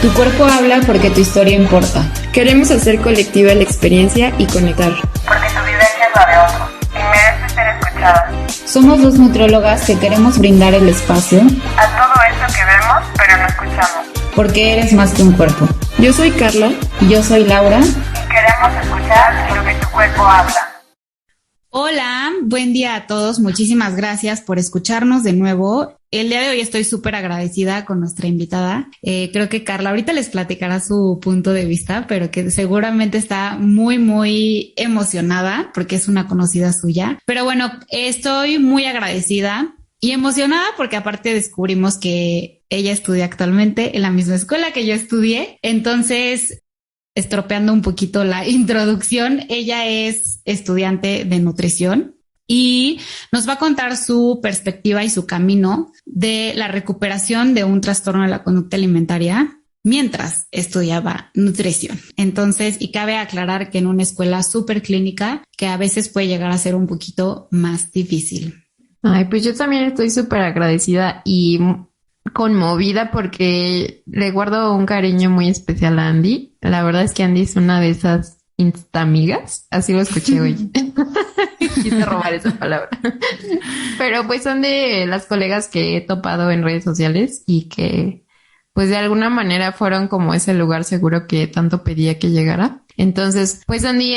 Tu cuerpo habla porque tu historia importa. Queremos hacer colectiva la experiencia y conectar. Porque tu vivencia es la de otro y merece ser escuchada. Somos dos nutriólogas que queremos brindar el espacio a todo eso que vemos, pero no escuchamos. Porque eres más que un cuerpo. Yo soy Carla. Y yo soy Laura. Y queremos escuchar lo que tu cuerpo habla. Hola, buen día a todos. Muchísimas gracias por escucharnos de nuevo. El día de hoy estoy súper agradecida con nuestra invitada. Creo que Carla ahorita les platicará su punto de vista, pero que seguramente está muy emocionada porque es una conocida suya. Pero bueno, estoy muy agradecida y emocionada porque aparte descubrimos que ella estudia actualmente en la misma escuela que yo estudié. Entonces, estropeando un poquito la introducción, ella es estudiante de nutrición y nos va a contar su perspectiva y su camino de la recuperación de un trastorno de la conducta alimentaria mientras estudiaba nutrición. Entonces, y cabe aclarar que en una escuela súper clínica que a veces puede llegar a ser un poquito más difícil. Ay, pues yo también estoy súper agradecida y conmovida porque le guardo un cariño muy especial a Andy. La verdad es que Andy es una de esas instamigas, así lo escuché hoy. Quise robar esa palabra. Pero pues son de las colegas que he topado en redes sociales y que pues de alguna manera fueron como ese lugar seguro que tanto pedía que llegara. Entonces, pues Andy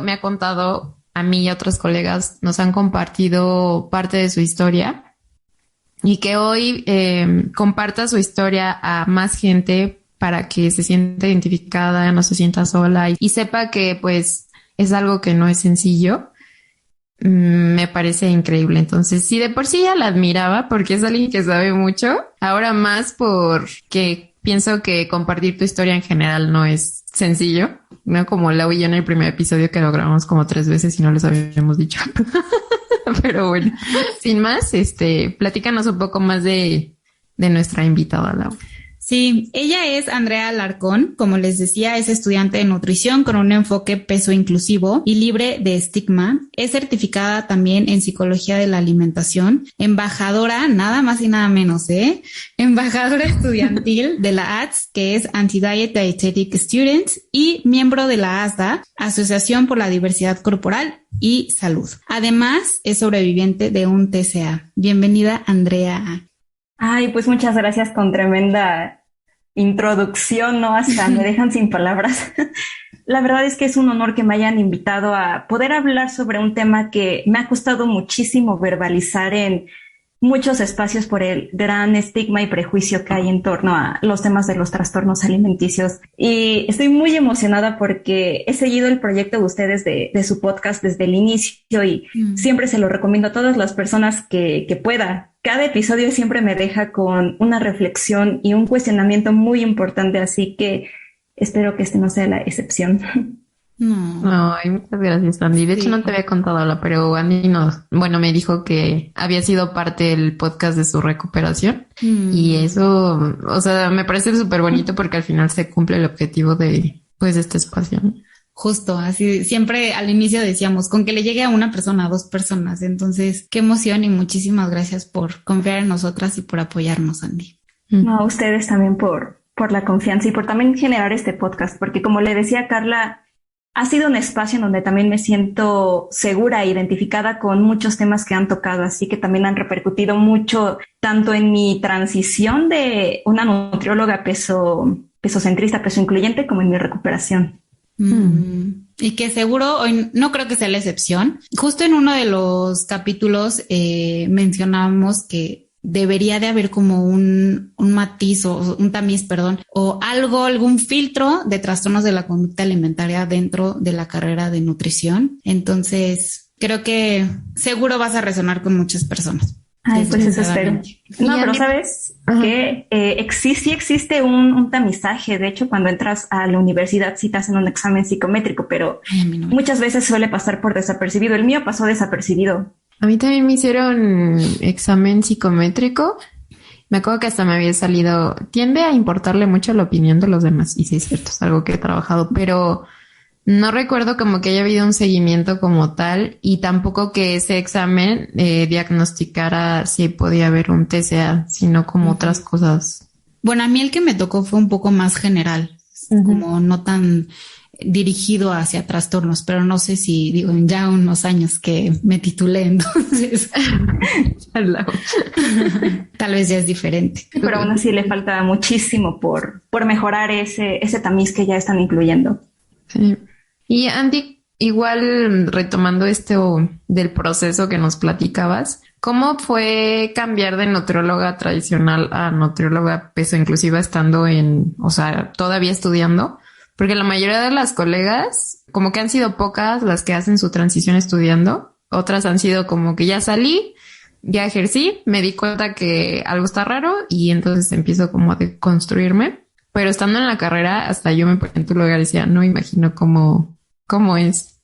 me ha contado a mí y a otros colegas, nos han compartido parte de su historia. Y que hoy comparta su historia a más gente para que se sienta identificada, no se sienta sola y sepa que pues es algo que no es sencillo. Me parece increíble. Entonces, si de por sí ya la admiraba porque es alguien que sabe mucho, ahora más porque pienso que compartir tu historia en general no es sencillo, ¿no? Como Lau y yo en el primer episodio que lo grabamos como 3 veces y no les habíamos dicho. Pero bueno, sin más, platícanos un poco más de nuestra invitada, Lau. Sí, ella es Andrea Alarcón, como les decía, es estudiante de nutrición con un enfoque peso inclusivo y libre de estigma. Es certificada también en psicología de la alimentación, embajadora, nada más y nada menos, embajadora estudiantil de la ADS, que es Anti-Diet Dietetic Students, y miembro de la ASDA, Asociación por la Diversidad Corporal y Salud. Además, es sobreviviente de un TCA. Bienvenida, Andrea. Ay, pues muchas gracias con tremenda introducción, ¿no? Hasta me dejan sin palabras. La verdad es que es un honor que me hayan invitado a poder hablar sobre un tema que me ha costado muchísimo verbalizar en muchos espacios por el gran estigma y prejuicio que hay en torno a los temas de los trastornos alimenticios. Y estoy muy emocionada porque he seguido el proyecto de ustedes de su podcast desde el inicio y siempre se lo recomiendo a todas las personas que pueda. Cada episodio siempre me deja con una reflexión y un cuestionamiento muy importante, así que espero que este no sea la excepción. No, ay, muchas gracias, Andy. De hecho, no te había contado, pero Andy me dijo que había sido parte del podcast de su recuperación y eso, o sea, me parece súper bonito porque al final se cumple el objetivo de, pues, este espacio, ¿no? Justo, así siempre al inicio decíamos, con que le llegue a una persona, a 2 personas. Entonces, qué emoción y muchísimas gracias por confiar en nosotras y por apoyarnos, Andy. No, a ustedes también por la confianza y por también generar este podcast, porque como le decía Carla, ha sido un espacio en donde también me siento segura e identificada con muchos temas que han tocado, así que también han repercutido mucho tanto en mi transición de una nutrióloga pesocentrista, peso incluyente, como en mi recuperación. Y que seguro hoy no creo que sea la excepción. Justo en uno de los capítulos mencionábamos que debería de haber como un matiz o un tamiz, o algún filtro de trastornos de la conducta alimentaria dentro de la carrera de nutrición. Entonces, creo que seguro vas a resonar con muchas personas. Ay, pues eso espero. No, pero ¿sabes qué? Sí existe un tamizaje. De hecho, cuando entras a la universidad sí te hacen un examen psicométrico, pero muchas veces suele pasar por desapercibido. El mío pasó desapercibido. A mí también me hicieron examen psicométrico. Me acuerdo que hasta me había salido, tiende a importarle mucho la opinión de los demás. Y sí, es cierto, es algo que he trabajado, pero no recuerdo como que haya habido un seguimiento como tal y tampoco que ese examen diagnosticara si podía haber un TCA, sino como otras cosas Bueno, a mí el que me tocó fue un poco más general, como no tan dirigido hacia trastornos, pero no sé si digo en ya unos años que me titulé, entonces tal vez ya es diferente. Pero aún así le falta muchísimo por mejorar ese tamiz que ya están incluyendo. Sí. Y Andy, igual retomando esto del proceso que nos platicabas, ¿cómo fue cambiar de nutrióloga tradicional a nutrióloga peso inclusiva estando todavía estudiando? Porque la mayoría de las colegas, como que han sido pocas las que hacen su transición estudiando. Otras han sido como que ya salí, ya ejercí, me di cuenta que algo está raro y entonces empiezo como a deconstruirme. Pero estando en la carrera, hasta yo me ponía en tu lugar y decía, no imagino cómo es.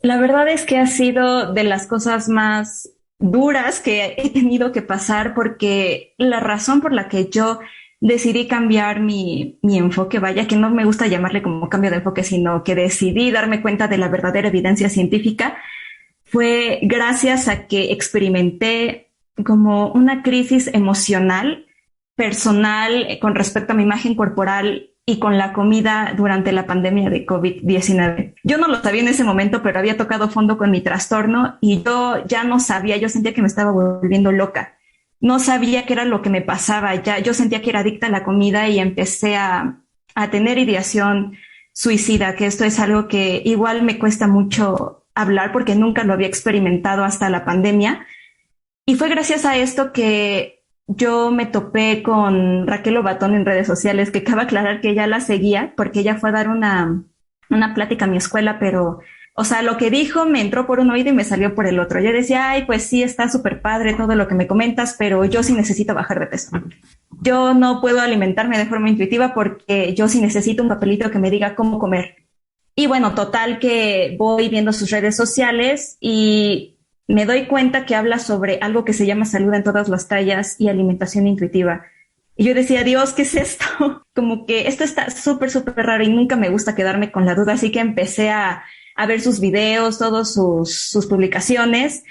La verdad es que ha sido de las cosas más duras que he tenido que pasar, porque la razón por la que yo decidí cambiar mi enfoque, vaya, que no me gusta llamarle como cambio de enfoque, sino que decidí darme cuenta de la verdadera evidencia científica, fue gracias a que experimenté como una crisis emocional, personal, con respecto a mi imagen corporal y con la comida durante la pandemia de COVID-19. Yo no lo sabía en ese momento, pero había tocado fondo con mi trastorno y yo ya no sabía, yo sentía que me estaba volviendo loca. No sabía qué era lo que me pasaba, ya yo sentía que era adicta a la comida y empecé a tener ideación suicida, que esto es algo que igual me cuesta mucho hablar porque nunca lo había experimentado hasta la pandemia. Y fue gracias a esto que yo me topé con Raquel Obatón en redes sociales, que cabe aclarar que ella la seguía porque ella fue a dar una plática a mi escuela, pero o sea, lo que dijo me entró por un oído y me salió por el otro. Yo decía, ay, pues sí, está súper padre todo lo que me comentas, pero yo sí necesito bajar de peso. Yo no puedo alimentarme de forma intuitiva porque yo sí necesito un papelito que me diga cómo comer. Y bueno, total que voy viendo sus redes sociales y me doy cuenta que habla sobre algo que se llama salud en todas las tallas y alimentación intuitiva. Y yo decía, Dios, ¿qué es esto? Como que esto está súper, súper raro y nunca me gusta quedarme con la duda, así que empecé a ver sus videos, todas sus publicaciones,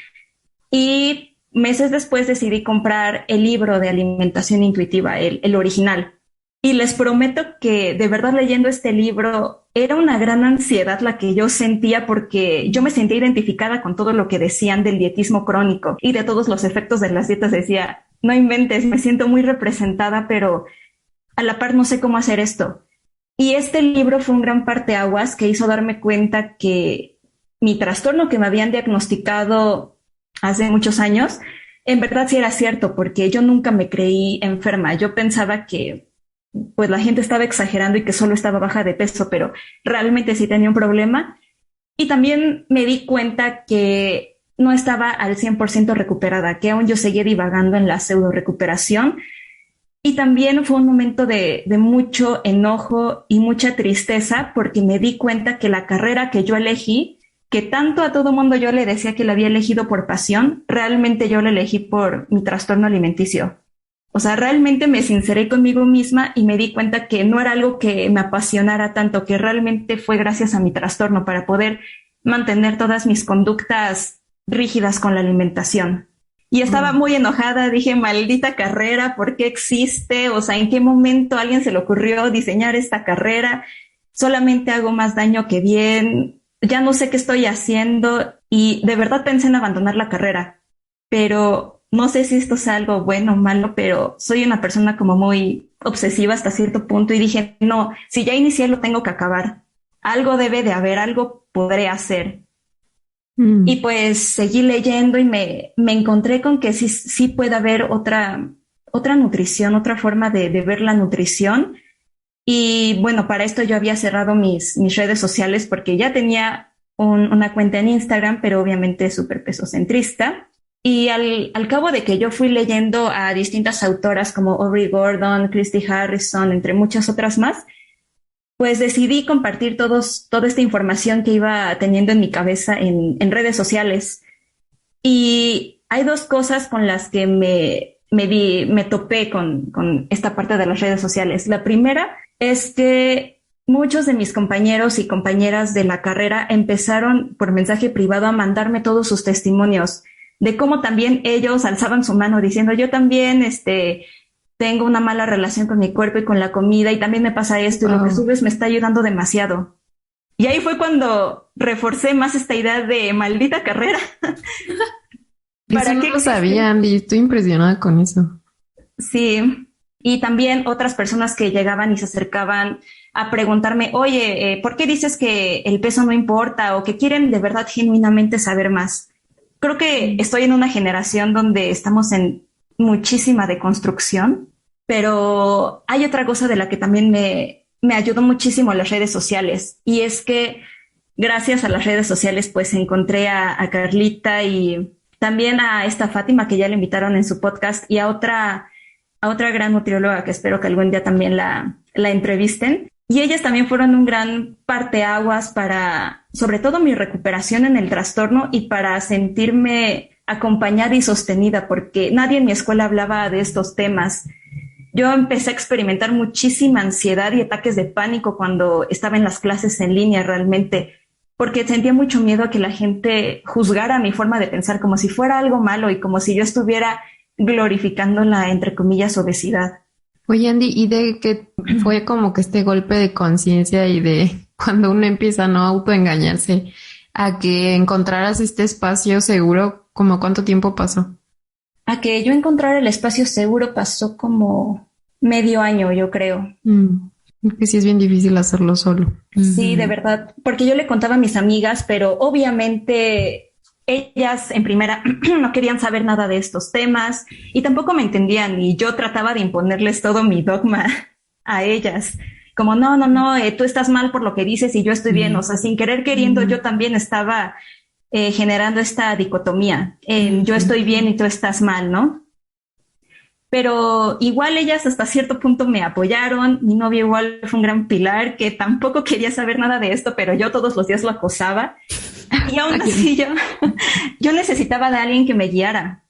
y meses después decidí comprar el libro de alimentación intuitiva, el original. Y les prometo que de verdad leyendo este libro era una gran ansiedad la que yo sentía, porque yo me sentía identificada con todo lo que decían del dietismo crónico y de todos los efectos de las dietas. Decía, no inventes, me siento muy representada, pero a la par no sé cómo hacer esto. Y este libro fue un gran parteaguas que hizo darme cuenta que mi trastorno que me habían diagnosticado hace muchos años, en verdad sí era cierto, porque yo nunca me creí enferma. Yo pensaba que pues la gente estaba exagerando y que solo estaba baja de peso, pero realmente sí tenía un problema. Y también me di cuenta que no estaba al 100% recuperada, que aún yo seguía divagando en la pseudo recuperación. Y también fue un momento de mucho enojo y mucha tristeza, porque me di cuenta que la carrera que yo elegí, que tanto a todo mundo yo le decía que la había elegido por pasión, realmente yo la elegí por mi trastorno alimenticio. O sea, realmente me sinceré conmigo misma y me di cuenta que no era algo que me apasionara tanto, que realmente fue gracias a mi trastorno para poder mantener todas mis conductas rígidas con la alimentación. Y estaba muy enojada, dije, maldita carrera, ¿por qué existe? O sea, ¿en qué momento a alguien se le ocurrió diseñar esta carrera? Solamente hago más daño que bien, ya no sé qué estoy haciendo, y de verdad pensé en abandonar la carrera. Pero no sé si esto es algo bueno o malo, pero soy una persona como muy obsesiva hasta cierto punto y dije, no, si ya inicié lo tengo que acabar. Algo debe de haber, algo podré hacer. Y pues seguí leyendo y me encontré con que sí puede haber otra nutrición, otra forma de ver la nutrición. Y bueno, para esto yo había cerrado mis redes sociales porque ya tenía una cuenta en Instagram, pero obviamente súper pesocentrista. Y al cabo de que yo fui leyendo a distintas autoras como Aubrey Gordon, Christy Harrison, entre muchas otras más, pues decidí compartir toda esta información que iba teniendo en mi cabeza en redes sociales. Y hay dos cosas con las que me topé con esta parte de las redes sociales. La primera es que muchos de mis compañeros y compañeras de la carrera empezaron por mensaje privado a mandarme todos sus testimonios de cómo también ellos alzaban su mano diciendo, yo también tengo una mala relación con mi cuerpo y con la comida y también me pasa esto y lo que subes me está ayudando demasiado. Y ahí fue cuando reforcé más esta idea de maldita carrera. ¿Para qué no lo sabía, Andy? Estoy impresionada con eso. Sí, y también otras personas que llegaban y se acercaban a preguntarme, oye, ¿por qué dices que el peso no importa o que quieren de verdad genuinamente saber más? Creo que estoy en una generación donde estamos en muchísima deconstrucción, pero hay otra cosa de la que también me ayudó muchísimo las redes sociales, y es que gracias a las redes sociales pues encontré a Carlita y también a esta Fátima que ya le invitaron en su podcast y a otra gran nutrióloga que espero que algún día también la entrevisten. Y ellas también fueron un gran parteaguas para, sobre todo, mi recuperación en el trastorno y para sentirme acompañada y sostenida, porque nadie en mi escuela hablaba de estos temas. Yo empecé a experimentar muchísima ansiedad y ataques de pánico cuando estaba en las clases en línea realmente, porque sentía mucho miedo a que la gente juzgara mi forma de pensar como si fuera algo malo y como si yo estuviera glorificando la, entre comillas, obesidad. Oye, Andy, ¿y de qué fue como que este golpe de conciencia y de cuando uno empieza a no autoengañarse a que encontraras este espacio seguro, como cuánto tiempo pasó? A que yo encontrara el espacio seguro pasó como medio año, yo creo. Porque sí es bien difícil hacerlo solo. Sí, de verdad, porque yo le contaba a mis amigas, pero obviamente ellas en primera no querían saber nada de estos temas y tampoco me entendían, y yo trataba de imponerles todo mi dogma a ellas, como no, tú estás mal por lo que dices y yo estoy bien, o sea, sin querer queriendo yo también estaba generando esta dicotomía, yo estoy bien y tú estás mal, ¿no? Pero igual ellas hasta cierto punto me apoyaron. Mi novio igual fue un gran pilar que tampoco quería saber nada de esto, pero yo todos los días lo acosaba. Y aún así yo necesitaba de alguien que me guiara.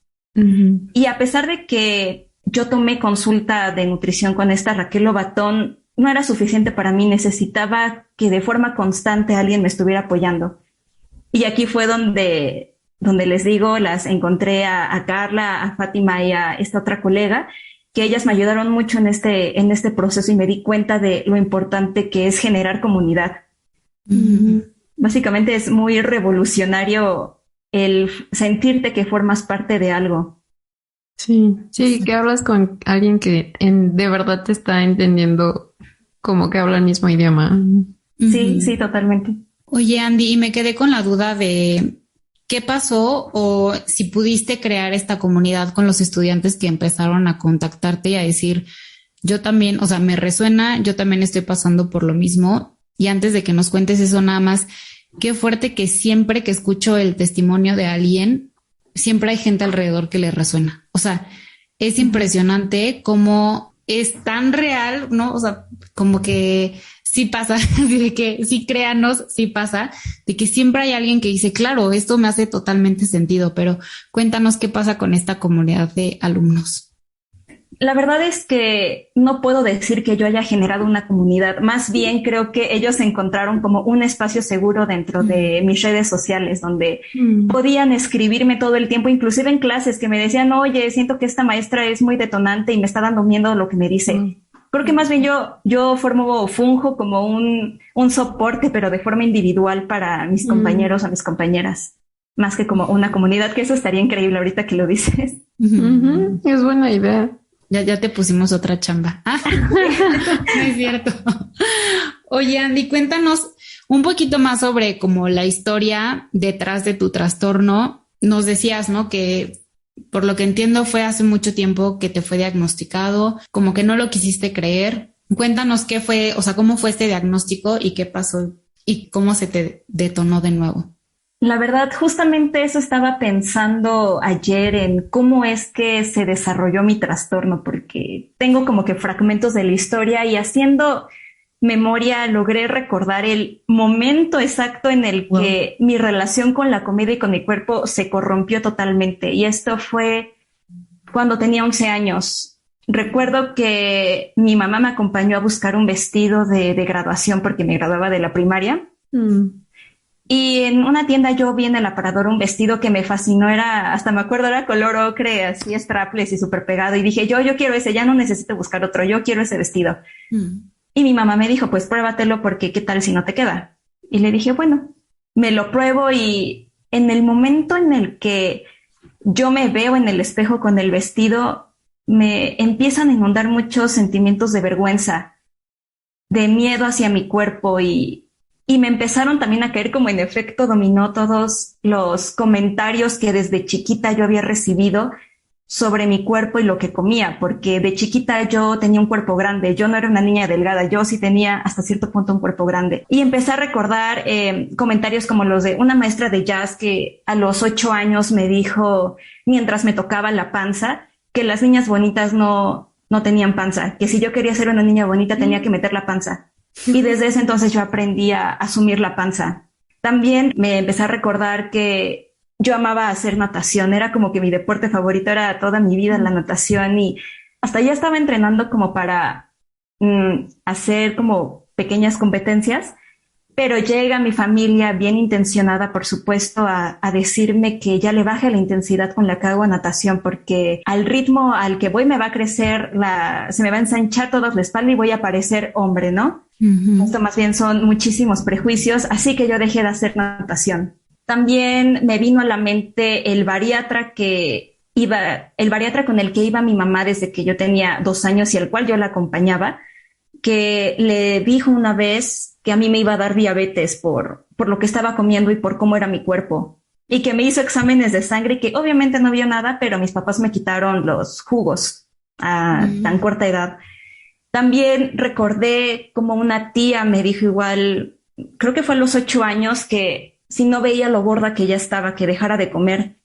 Y a pesar de que yo tomé consulta de nutrición con esta Raquel Lobatón, no era suficiente para mí. Necesitaba que de forma constante alguien me estuviera apoyando. Y aquí fue donde les digo, las encontré a Carla, a Fátima y a esta otra colega, que ellas me ayudaron mucho en este proceso y me di cuenta de lo importante que es generar comunidad. Básicamente es muy revolucionario el sentirte que formas parte de algo. Sí, que hablas con alguien que de verdad te está entendiendo, como que habla el mismo idioma. Sí, totalmente. Oye, Andy, y me quedé con la duda de ¿qué pasó o si pudiste crear esta comunidad con los estudiantes que empezaron a contactarte y a decir, yo también, o sea, me resuena, yo también estoy pasando por lo mismo? Y antes de que nos cuentes eso, nada más, qué fuerte que siempre que escucho el testimonio de alguien, siempre hay gente alrededor que le resuena. O sea, es impresionante cómo es tan real, ¿no? O sea, como que sí pasa, de que sí, créanos, sí pasa, de que siempre hay alguien que dice, claro, esto me hace totalmente sentido, pero cuéntanos qué pasa con esta comunidad de alumnos. La verdad es que no puedo decir que yo haya generado una comunidad, más bien creo que ellos encontraron como un espacio seguro dentro de mis redes sociales donde podían escribirme todo el tiempo, inclusive en clases que me decían, oye, siento que esta maestra es muy detonante y me está dando miedo lo que me dice. Creo que más bien yo funjo como un soporte, pero de forma individual para mis compañeros o mis compañeras, más que como una comunidad, que eso estaría increíble ahorita que lo dices. Es buena idea. Ya te pusimos otra chamba. No es cierto. Oye, Andy, cuéntanos un poquito más sobre como la historia detrás de tu trastorno. Nos decías, ¿no? Que por lo que entiendo fue hace mucho tiempo que te fue diagnosticado, como que no lo quisiste creer. Cuéntanos qué fue, o sea, cómo fue este diagnóstico y qué pasó y cómo se te detonó de nuevo. La verdad, justamente eso estaba pensando ayer, en cómo es que se desarrolló mi trastorno, porque tengo como que fragmentos de la historia y haciendo memoria logré recordar el momento exacto en el que mi relación con la comida y con mi cuerpo se corrompió totalmente. Y esto fue cuando tenía 11 años. Recuerdo que mi mamá me acompañó a buscar un vestido de graduación porque me graduaba de la primaria. Y en una tienda yo vi en el aparador un vestido que me fascinó, era, hasta me acuerdo, era color ocre, así strapless y súper pegado. Y dije, yo quiero ese, ya no necesito buscar otro, yo quiero ese vestido. Y mi mamá me dijo, pues pruébatelo porque qué tal si no te queda. Y le dije, bueno, me lo pruebo y en el momento en el que yo me veo en el espejo con el vestido, me empiezan a inundar muchos sentimientos de vergüenza, de miedo hacia mi cuerpo y me empezaron también a caer como en efecto dominó todos los comentarios que desde chiquita yo había recibido sobre mi cuerpo y lo que comía, porque de chiquita yo tenía un cuerpo grande, yo no era una niña delgada, yo sí tenía hasta cierto punto un cuerpo grande. Y empecé a recordar comentarios como los de una maestra de jazz que a los 8 años me dijo, mientras me tocaba la panza, que las niñas bonitas no tenían panza, que si yo quería ser una niña bonita tenía que meter la panza. Y desde ese entonces yo aprendí a asumir la panza. También me empecé a recordar que yo amaba hacer natación, era como que mi deporte favorito era toda mi vida la natación y hasta ya estaba entrenando como para hacer como pequeñas competencias, pero llega mi familia bien intencionada, por supuesto, a decirme que ya le baje la intensidad con la que hago natación porque al ritmo al que voy me va a crecer, se me va a ensanchar toda la espalda y voy a parecer hombre, ¿no? Esto más bien son muchísimos prejuicios, así que yo dejé de hacer natación. También me vino a la mente el bariatra con el que iba mi mamá desde que yo tenía 2 años y al cual yo la acompañaba, que le dijo una vez que a mí me iba a dar diabetes por lo que estaba comiendo y por cómo era mi cuerpo. Y que me hizo exámenes de sangre y que obviamente no vio nada, pero mis papás me quitaron los jugos a tan corta edad. También recordé como una tía me dijo igual, creo que fue a los 8 años, que si no veía lo gorda que ya estaba, que dejara de comer.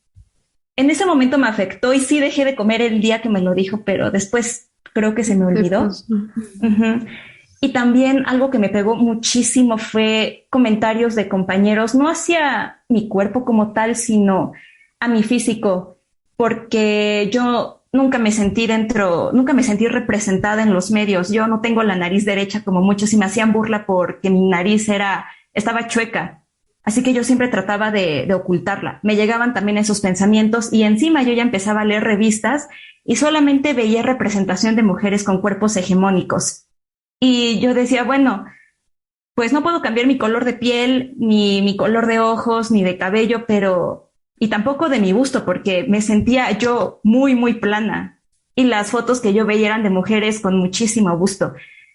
En ese momento me afectó y sí dejé de comer el día que me lo dijo, pero después creo que se me olvidó. Y también algo que me pegó muchísimo fue comentarios de compañeros, no hacia mi cuerpo como tal, sino a mi físico, porque yo nunca me sentí representada en los medios. Yo no tengo la nariz derecha como muchos y me hacían burla porque mi nariz estaba chueca. Así que yo siempre trataba de ocultarla. Me llegaban también esos pensamientos y encima yo ya empezaba a leer revistas y solamente veía representación de mujeres con cuerpos hegemónicos. Y yo decía, bueno, pues no puedo cambiar mi color de piel, ni mi color de ojos, ni de cabello, y tampoco de mi busto, porque me sentía yo muy, muy plana. Y las fotos que yo veía eran de mujeres con muchísimo busto.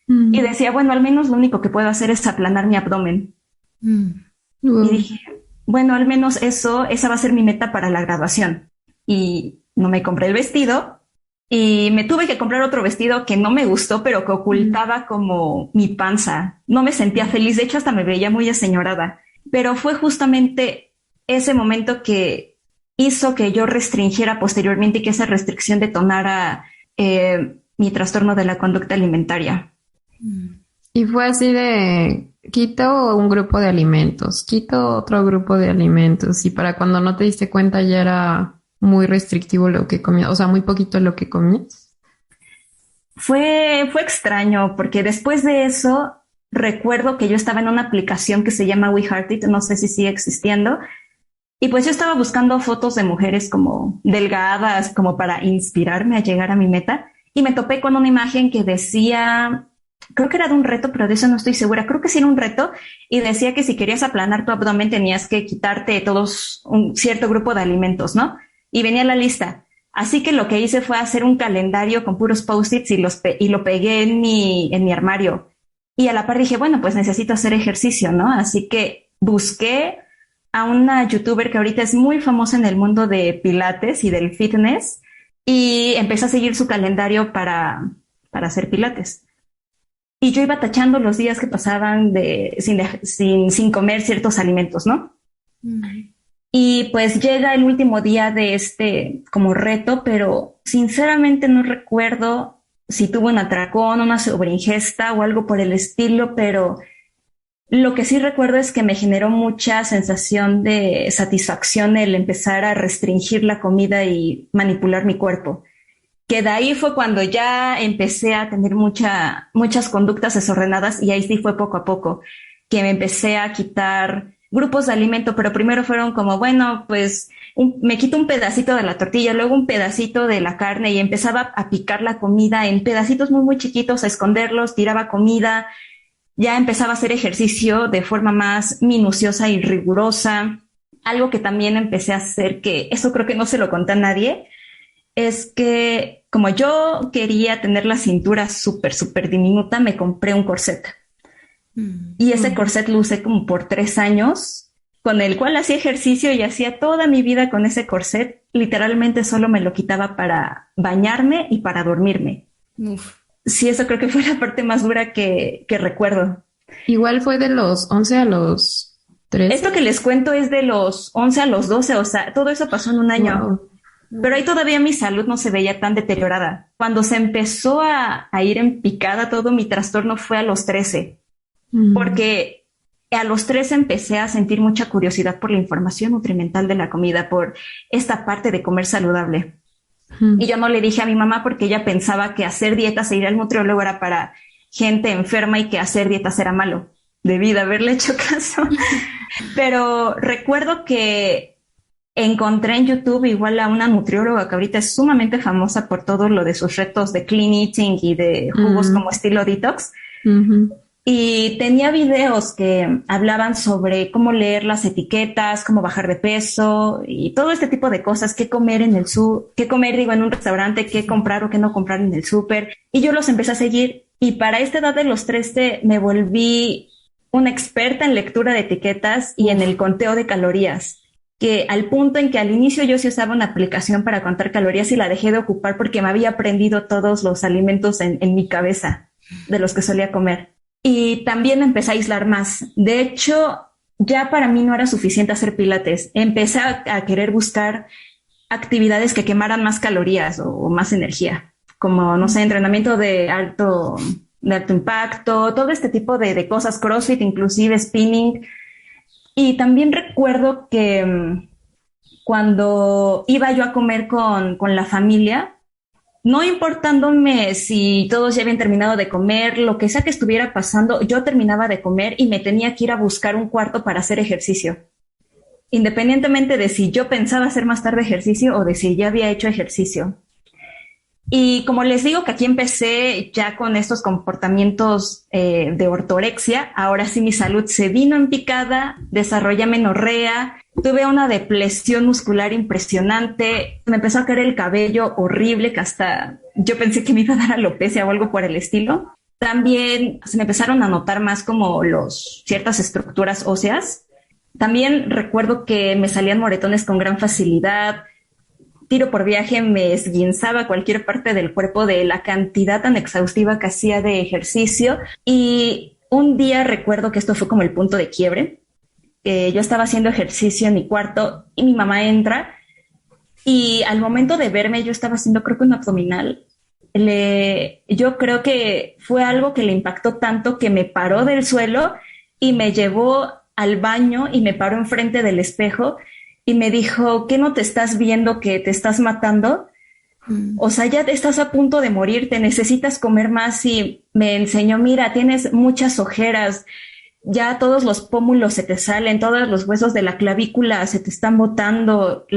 Y decía, bueno, al menos lo único que puedo hacer es aplanar mi abdomen. Y dije, bueno, al menos esa va a ser mi meta para la graduación. Y no me compré el vestido y me tuve que comprar otro vestido que no me gustó, pero que ocultaba como mi panza. No me sentía feliz, de hecho hasta me veía muy aseñorada. Pero fue justamente ese momento que hizo que yo restringiera posteriormente y que esa restricción detonara mi trastorno de la conducta alimentaria. Y fue así de... quito un grupo de alimentos, quito otro grupo de alimentos y para cuando no te diste cuenta ya era muy restrictivo lo que comías, o sea, muy poquito lo que comías. Fue extraño porque después de eso recuerdo que yo estaba en una aplicación que se llama We Heart It, no sé si sigue existiendo, y pues yo estaba buscando fotos de mujeres como delgadas, como para inspirarme a llegar a mi meta, y me topé con una imagen que decía... creo que era de un reto, pero de eso no estoy segura. Creo que sí era un reto y decía que si querías aplanar tu abdomen tenías que quitarte un cierto grupo de alimentos, ¿no? Y venía la lista. Así que lo que hice fue hacer un calendario con puros post-its y lo pegué en mi armario. Y a la par dije, bueno, pues necesito hacer ejercicio, ¿no? Así que busqué a una youtuber que ahorita es muy famosa en el mundo de pilates y del fitness y empecé a seguir su calendario para hacer pilates. Y yo iba tachando los días que pasaban sin comer ciertos alimentos, ¿no? Y pues llega el último día de como reto, pero sinceramente no recuerdo si tuve un atracón, una sobreingesta o algo por el estilo, pero lo que sí recuerdo es que me generó mucha sensación de satisfacción el empezar a restringir la comida y manipular mi cuerpo. Que de ahí fue cuando ya empecé a tener muchas conductas desordenadas y ahí sí fue poco a poco, que me empecé a quitar grupos de alimento, pero primero fueron como, bueno, pues me quito un pedacito de la tortilla, luego un pedacito de la carne y empezaba a picar la comida en pedacitos muy, muy chiquitos, a esconderlos, tiraba comida, ya empezaba a hacer ejercicio de forma más minuciosa y rigurosa. Algo que también empecé a hacer, que eso creo que no se lo conté a nadie, es que como yo quería tener la cintura súper, súper diminuta, me compré un corset. Y ese corset lo usé como por 3 años, con el cual hacía ejercicio y hacía toda mi vida con ese corset. Literalmente solo me lo quitaba para bañarme y para dormirme. Uf. Sí, eso creo que fue la parte más dura que recuerdo. Igual fue de los 11 a los 13. Esto que les cuento es de los 11 a los 12, o sea, todo eso pasó en un año. Wow. Pero ahí todavía mi salud no se veía tan deteriorada. Cuando se empezó a ir en picada todo, mi trastorno fue a los 13. Porque a los 13 empecé a sentir mucha curiosidad por la información nutrimental de la comida, por esta parte de comer saludable. Y yo no le dije a mi mamá porque ella pensaba que hacer dietas e ir al nutriólogo era para gente enferma y que hacer dietas era malo. Debí de haberle hecho caso. Pero recuerdo que encontré en YouTube igual a una nutrióloga que ahorita es sumamente famosa por todo lo de sus retos de clean eating y de jugos como estilo detox. Y tenía videos que hablaban sobre cómo leer las etiquetas, cómo bajar de peso y todo este tipo de cosas, qué comer en en un restaurante, qué comprar o qué no comprar en el súper. Y yo los empecé a seguir y para esta edad de los 13 me volví una experta en lectura de etiquetas y en el conteo de calorías, que al punto en que al inicio yo sí usaba una aplicación para contar calorías y la dejé de ocupar porque me había aprendido todos los alimentos en mi cabeza de los que solía comer. Y también empecé a aislar más. De hecho, ya para mí no era suficiente hacer pilates. Empecé a querer buscar actividades que quemaran más calorías o más energía, como, no sé, entrenamiento de alto impacto, todo este tipo de cosas, CrossFit, inclusive spinning. Y también recuerdo que cuando iba yo a comer con la familia, no importándome si todos ya habían terminado de comer, lo que sea que estuviera pasando, yo terminaba de comer y me tenía que ir a buscar un cuarto para hacer ejercicio. Independientemente de si yo pensaba hacer más tarde ejercicio o de si ya había hecho ejercicio. Y como les digo que aquí empecé ya con estos comportamientos de ortorexia, ahora sí mi salud se vino en picada, desarrollé amenorrea, tuve una depresión muscular impresionante, me empezó a caer el cabello horrible que hasta yo pensé que me iba a dar alopecia o algo por el estilo. También se me empezaron a notar más como ciertas estructuras óseas. También recuerdo que me salían moretones con gran facilidad. Tiro por viaje me esguinzaba cualquier parte del cuerpo de la cantidad tan exhaustiva que hacía de ejercicio. Y un día recuerdo que esto fue como el punto de quiebre. Yo estaba haciendo ejercicio en mi cuarto y mi mamá entra y al momento de verme yo estaba haciendo creo que un abdominal. Yo creo que fue algo que le impactó tanto que me paró del suelo y me llevó al baño y me paró enfrente del espejo y me dijo, ¿qué no te estás viendo que te estás matando? O sea, ya estás a punto de morirte, necesitas comer más. Y me enseñó, mira, tienes muchas ojeras, ya todos los pómulos se te salen, todos los huesos de la clavícula se te están botando,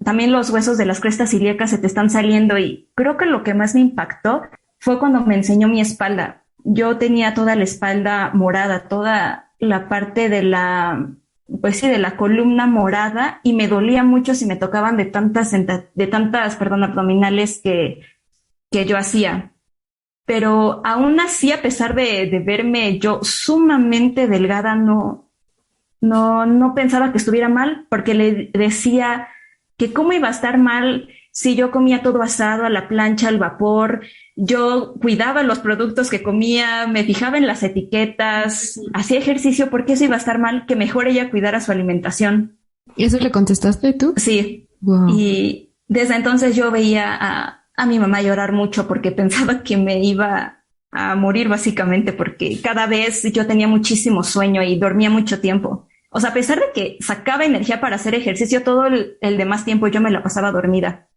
también los huesos de las crestas ilíacas se te están saliendo. Y creo que lo que más me impactó fue cuando me enseñó mi espalda. Yo tenía toda la espalda morada, toda la parte de la columna morada y me dolía mucho si me tocaban de tantas abdominales que yo hacía. Pero aún así, a pesar de verme yo sumamente delgada, no pensaba que estuviera mal, porque le decía que cómo iba a estar mal si yo comía todo asado, a la plancha, al vapor. Yo cuidaba los productos que comía, me fijaba en las etiquetas, hacía ejercicio, porque eso iba a estar mal, que mejor ella cuidara su alimentación. ¿Y eso le contestaste tú? Sí. Wow. Y desde entonces yo veía a mi mamá llorar mucho porque pensaba que me iba a morir básicamente, porque cada vez yo tenía muchísimo sueño y dormía mucho tiempo. O sea, a pesar de que sacaba energía para hacer ejercicio, todo el demás tiempo yo me la pasaba dormida.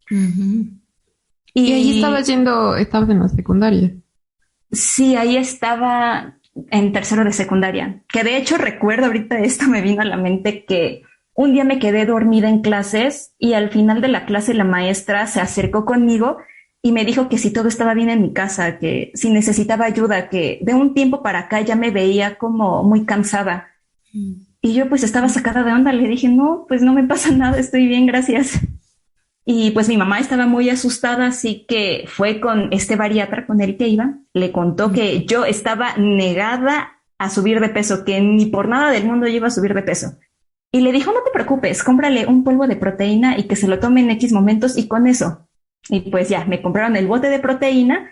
Y ahí estabas en la secundaria. Sí, ahí estaba. en tercero de secundaria, que de hecho recuerdo ahorita esto me vino a la mente que un día me quedé dormida en clases y al final de la clase la maestra se acercó conmigo y me dijo que si todo estaba bien en mi casa, que si necesitaba ayuda, que de un tiempo para acá ya me veía como muy cansada. Y yo pues estaba sacada de onda, le dije, no, pues no me pasa nada, estoy bien, gracias. Y pues mi mamá estaba muy asustada, así que fue con este bariatra con el que iba, le contó que yo estaba negada a subir de peso, que ni por nada del mundo yo iba a subir de peso. Y le dijo, no te preocupes, cómprale un polvo de proteína y que se lo tome en X momentos y con eso. Y pues ya, me compraron el bote de proteína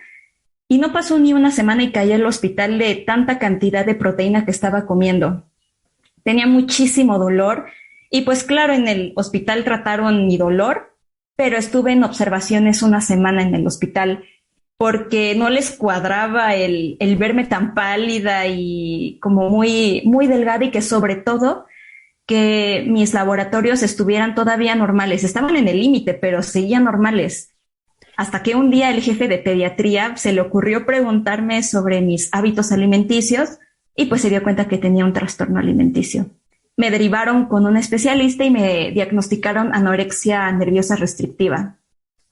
y no pasó ni una semana y caí al hospital de tanta cantidad de proteína que estaba comiendo. Tenía muchísimo dolor y pues claro, en el hospital trataron mi dolor, pero estuve en observaciones una semana en el hospital porque no les cuadraba el verme tan pálida y como muy delgada y que sobre todo que mis laboratorios estuvieran todavía normales. Estaban en el límite, pero seguían normales. Hasta que un día el jefe de pediatría se le ocurrió preguntarme sobre mis hábitos alimenticios y pues se dio cuenta que tenía un trastorno alimenticio. Me derivaron con un especialista y me diagnosticaron anorexia nerviosa restrictiva.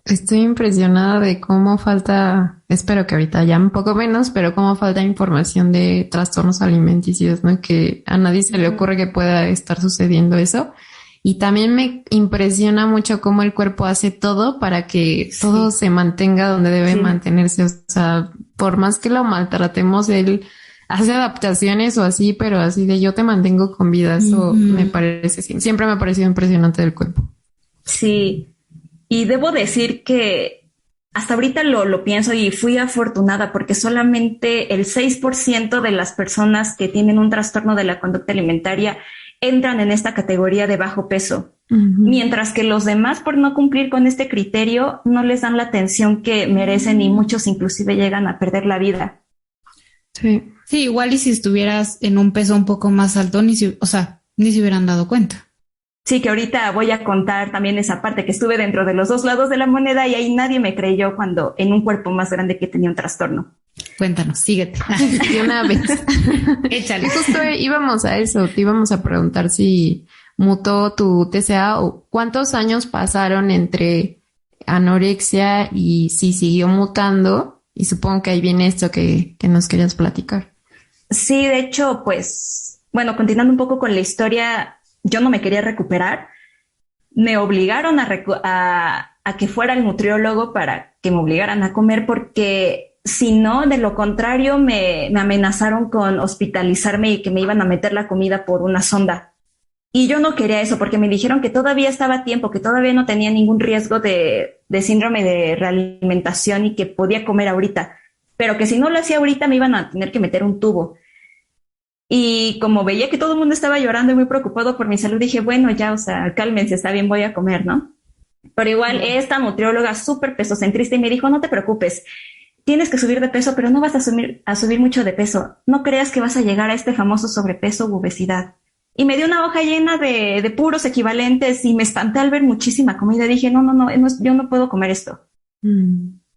Estoy impresionada de cómo falta, espero que ahorita ya un poco menos, pero cómo falta información de trastornos alimenticios, ¿no? Que a nadie se le ocurre que pueda estar sucediendo eso. Y también me impresiona mucho cómo el cuerpo hace todo para que todo se mantenga donde debe mantenerse. O sea, por más que lo maltratemos, él hace adaptaciones o así, pero así de yo te mantengo con vida. Eso me parece, siempre me ha parecido impresionante del cuerpo. Sí. Y debo decir que hasta ahorita lo pienso y fui afortunada porque solamente el 6% de las personas que tienen un trastorno de la conducta alimentaria entran en esta categoría de bajo peso, mientras que los demás, por no cumplir con este criterio, no les dan la atención que merecen y muchos inclusive llegan a perder la vida. Sí, igual y si estuvieras en un peso un poco más alto, ni se hubieran dado cuenta. Sí, que ahorita voy a contar también esa parte que estuve dentro de los dos lados de la moneda y ahí nadie me creyó cuando en un cuerpo más grande que tenía un trastorno. Cuéntanos, síguete. De una vez. Échale. Justo íbamos a eso, te íbamos a preguntar si mutó tu TCA o cuántos años pasaron entre anorexia y si siguió mutando. Y supongo que ahí viene esto que nos querías platicar. Sí, de hecho, pues, bueno, continuando un poco con la historia, yo no me quería recuperar. Me obligaron a que fuera el nutriólogo para que me obligaran a comer porque si no, de lo contrario, me amenazaron con hospitalizarme y que me iban a meter la comida por una sonda. Y yo no quería eso porque me dijeron que todavía estaba a tiempo, que todavía no tenía ningún riesgo de síndrome de realimentación y que podía comer ahorita. Pero que si no lo hacía ahorita me iban a tener que meter un tubo. Y como veía que todo el mundo estaba llorando y muy preocupado por mi salud, dije, bueno, ya, o sea, cálmense, está bien, voy a comer, ¿no? Pero igual esta nutrióloga súper pesocentrista y me dijo, no te preocupes, tienes que subir de peso, pero no vas a subir mucho de peso. No creas que vas a llegar a este famoso sobrepeso u obesidad. Y me dio una hoja llena de puros equivalentes y me espanté al ver muchísima comida. Dije, no, yo no puedo comer esto.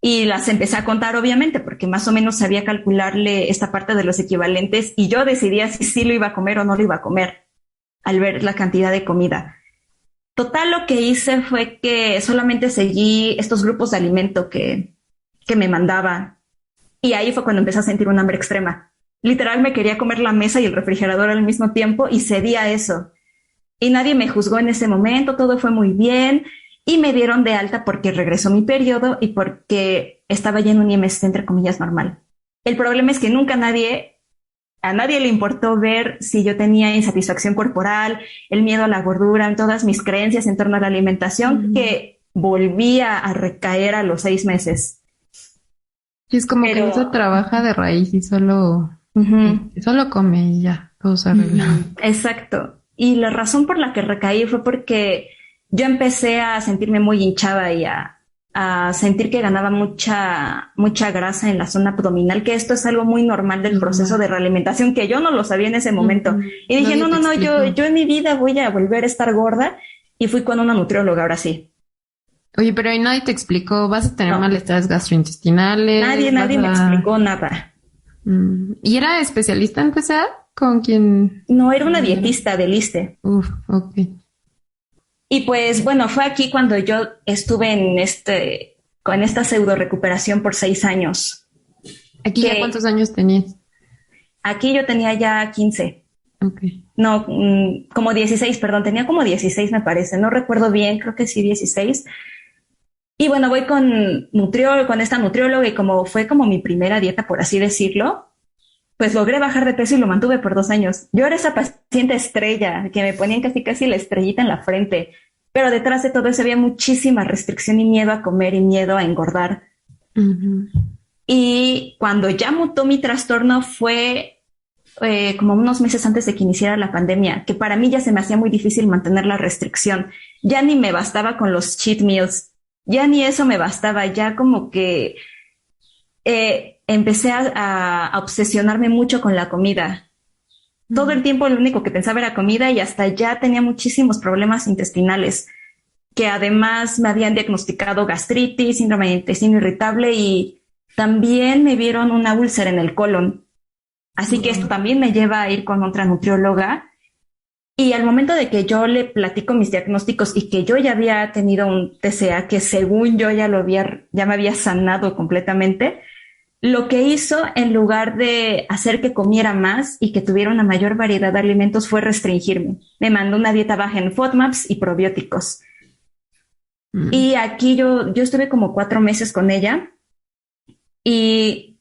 Y las empecé a contar, obviamente, porque más o menos sabía calcularle esta parte de los equivalentes y yo decidía si sí lo iba a comer o no lo iba a comer al ver la cantidad de comida. Total, lo que hice fue que solamente seguí estos grupos de alimento que me mandaba y ahí fue cuando empecé a sentir un hambre extrema. Literal me quería comer la mesa y el refrigerador al mismo tiempo y cedí a eso. Y nadie me juzgó en ese momento, todo fue muy bien. Y me dieron de alta porque regresó mi periodo y porque estaba ya en un IMC, entre comillas, normal. El problema es que nunca a nadie le importó ver si yo tenía insatisfacción corporal, el miedo a la gordura, en todas mis creencias en torno a la alimentación, que volvía a recaer a los 6 meses. Y es como que eso trabaja de raíz y solo come y ya, todo se arregla. Exacto. Y la razón por la que recaí fue porque yo empecé a sentirme muy hinchada y a sentir que ganaba mucha grasa en la zona abdominal, que esto es algo muy normal del proceso de realimentación, que yo no lo sabía en ese momento. Y dije, no, yo en mi vida voy a volver a estar gorda. Y fui con una nutrióloga, ahora sí. Oye, pero ahí nadie te explicó, ¿vas a tener malestares gastrointestinales? Nadie me explicó nada. ¿Y era especialista en PCA? ¿Con quién? No, era una dietista del ISSSTE. Uf, ok. Y pues bueno, fue aquí cuando yo estuve con esta pseudo recuperación por 6 años. ¿Aquí ya cuántos años tenías? Aquí yo tenía ya 15. Ok. No, como 16, perdón, tenía como 16 me parece, no recuerdo bien, creo que sí 16. Y bueno, voy con esta nutrióloga y como fue como mi primera dieta, por así decirlo, pues logré bajar de peso y lo mantuve por 2 años. Yo era esa paciente estrella, que me ponían casi la estrellita en la frente, pero detrás de todo eso había muchísima restricción y miedo a comer y miedo a engordar. Uh-huh. Y cuando ya mutó mi trastorno fue como unos meses antes de que iniciara la pandemia, que para mí ya se me hacía muy difícil mantener la restricción. Ya ni me bastaba con los cheat meals, ya ni eso me bastaba, ya como que empecé a obsesionarme mucho con la comida. Todo el tiempo lo único que pensaba era comida y hasta ya tenía muchísimos problemas intestinales, que además me habían diagnosticado gastritis, síndrome de intestino irritable y también me vieron una úlcera en el colon. Así que esto también me lleva a ir con otra nutrióloga. Y al momento de que yo le platico mis diagnósticos y que yo ya había tenido un TCA que según yo ya me había sanado completamente, lo que hizo en lugar de hacer que comiera más y que tuviera una mayor variedad de alimentos fue restringirme. Me mandó una dieta baja en FODMAPs y probióticos. Y aquí yo estuve como 4 meses con ella y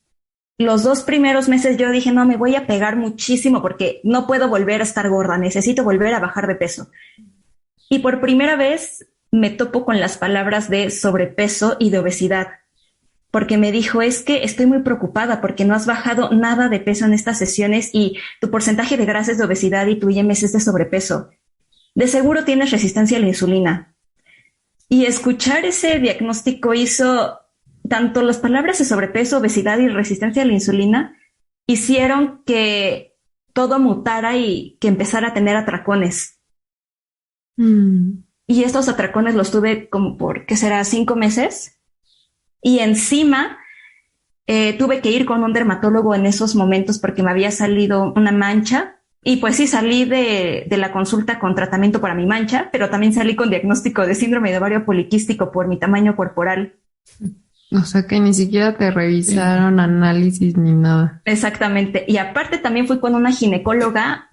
los 2 primeros meses yo dije, no, me voy a pegar muchísimo porque no puedo volver a estar gorda, necesito volver a bajar de peso. Y por primera vez me topo con las palabras de sobrepeso y de obesidad, porque me dijo, es que estoy muy preocupada porque no has bajado nada de peso en estas sesiones y tu porcentaje de grasa es de obesidad y tu IMC es de sobrepeso. De seguro tienes resistencia a la insulina. Y escuchar ese diagnóstico hizo tanto las palabras de sobrepeso, obesidad y resistencia a la insulina hicieron que todo mutara y que empezara a tener atracones. Y estos atracones los tuve como por, ¿qué será? 5 meses. Y encima tuve que ir con un dermatólogo en esos momentos porque me había salido una mancha. Y pues sí, salí de la consulta con tratamiento para mi mancha, pero también salí con diagnóstico de síndrome de ovario poliquístico por mi tamaño corporal. O sea que ni siquiera te revisaron análisis ni nada. Exactamente. Y aparte también fui con una ginecóloga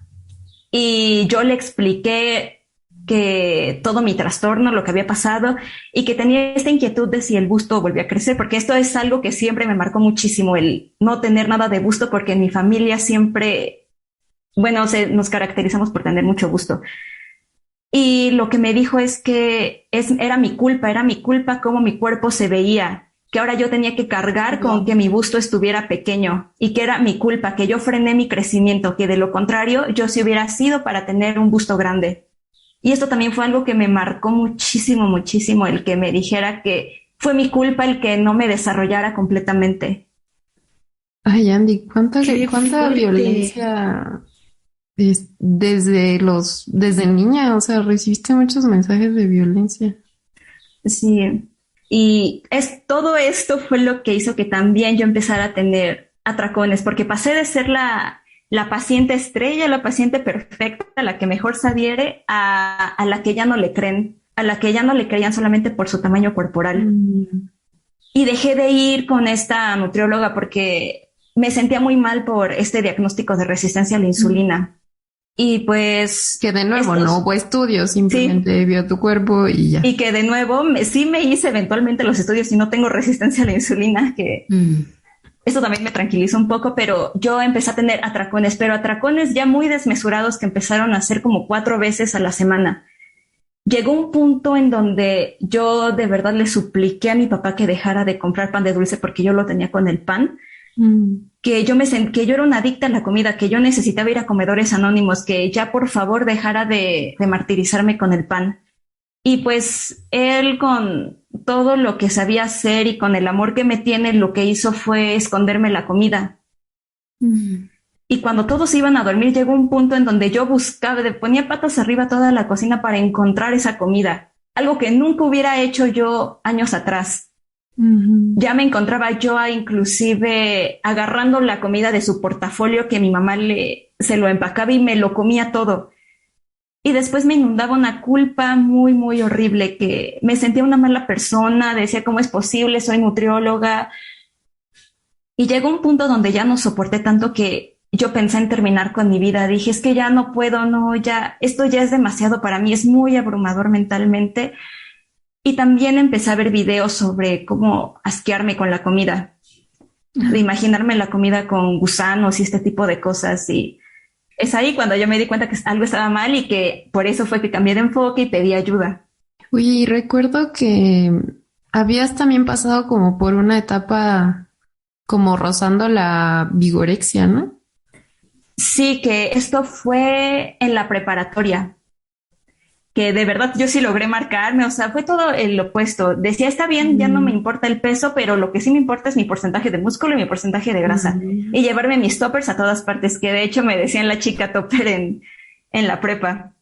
y yo le expliqué que todo mi trastorno, lo que había pasado y que tenía esta inquietud de si el busto volvía a crecer, porque esto es algo que siempre me marcó muchísimo, el no tener nada de busto, porque en mi familia siempre, bueno, nos caracterizamos por tener mucho busto. Y lo que me dijo es que era mi culpa cómo mi cuerpo se veía, que ahora yo tenía que cargar con que mi busto estuviera pequeño y que era mi culpa, que yo frené mi crecimiento, que de lo contrario yo sí hubiera sido para tener un busto grande. Y esto también fue algo que me marcó muchísimo, muchísimo, el que me dijera que fue mi culpa el que no me desarrollara completamente. Ay, Andy, ¿cuánta violencia desde niña? O sea, recibiste muchos mensajes de violencia. Sí, y todo esto fue lo que hizo que también yo empezara a tener atracones, porque pasé de ser la paciente estrella, la paciente perfecta, la que mejor se adhiere, a la que ya no le creen, a la que ya no le creían solamente por su tamaño corporal. Y dejé de ir con esta nutrióloga porque me sentía muy mal por este diagnóstico de resistencia a la insulina. Y pues... Que de nuevo no hubo estudios, simplemente vio tu cuerpo y ya. Y que de nuevo sí me hice eventualmente los estudios y no tengo resistencia a la insulina, que... Esto también me tranquilizó un poco, pero yo empecé a tener atracones, pero atracones ya muy desmesurados que empezaron a hacer como 4 veces a la semana. Llegó un punto en donde yo de verdad le supliqué a mi papá que dejara de comprar pan de dulce porque yo lo tenía con el pan, que yo era una adicta a la comida, que yo necesitaba ir a comedores anónimos, que ya por favor dejara de martirizarme con el pan. Y pues él, con todo lo que sabía hacer y con el amor que me tiene, lo que hizo fue esconderme la comida. Y cuando todos iban a dormir, llegó un punto en donde yo ponía patas arriba toda la cocina para encontrar esa comida. Algo que nunca hubiera hecho yo años atrás. Ya me encontraba yo inclusive agarrando la comida de su portafolio que mi mamá se lo empacaba y me lo comía todo. Y después me inundaba una culpa muy, muy horrible, que me sentía una mala persona, decía, ¿cómo es posible? Soy nutrióloga. Y llegó un punto donde ya no soporté tanto que yo pensé en terminar con mi vida. Dije, es que ya no puedo, no, ya, esto ya es demasiado para mí, es muy abrumador mentalmente. Y también empecé a ver videos sobre cómo asquearme con la comida, de imaginarme la comida con gusanos y este tipo de cosas. Y es ahí cuando yo me di cuenta que algo estaba mal y que por eso fue que cambié de enfoque y pedí ayuda. Oye, y recuerdo que habías también pasado como por una etapa como rozando la vigorexia, ¿no? Sí, que esto fue en la preparatoria, que de verdad yo sí logré marcarme, o sea, fue todo el opuesto. Decía, está bien, ya no me importa el peso, pero lo que sí me importa es mi porcentaje de músculo y mi porcentaje de grasa. Y llevarme mis toppers a todas partes, que de hecho me decían la chica topper en la prepa.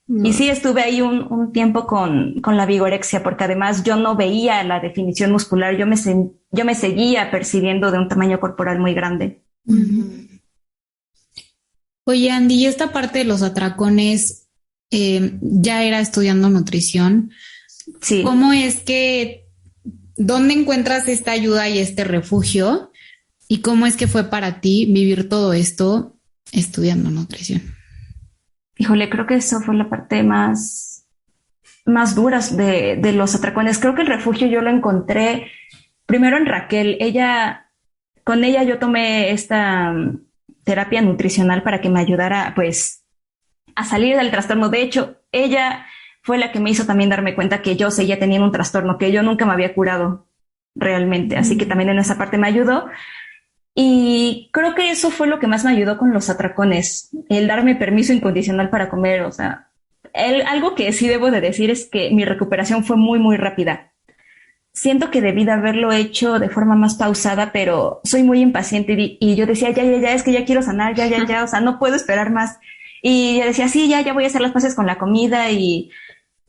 Y sí, estuve ahí un tiempo con la vigorexia, porque además yo no veía la definición muscular, yo me seguía percibiendo de un tamaño corporal muy grande. Oye, Andy, y esta parte de los atracones, ya era estudiando nutrición. Sí. ¿Cómo es que, dónde encuentras esta ayuda y este refugio? ¿Y cómo es que fue para ti vivir todo esto estudiando nutrición? Híjole, creo que eso fue la parte más duras de los atracones. Creo que el refugio yo lo encontré primero en Raquel. Con ella yo tomé esta terapia nutricional para que me ayudara, pues, a salir del trastorno. De hecho, ella fue la que me hizo también darme cuenta que yo seguía teniendo un trastorno, que yo nunca me había curado realmente. Así que también en esa parte me ayudó. Y creo que eso fue lo que más me ayudó con los atracones, el darme permiso incondicional para comer. O sea, algo que sí debo de decir es que mi recuperación fue muy, muy rápida. Siento que debí de haberlo hecho de forma más pausada, pero soy muy impaciente y yo decía, ya, es que ya quiero sanar, ya, o sea, no puedo esperar más. Y yo decía, sí, ya voy a hacer las paces con la comida y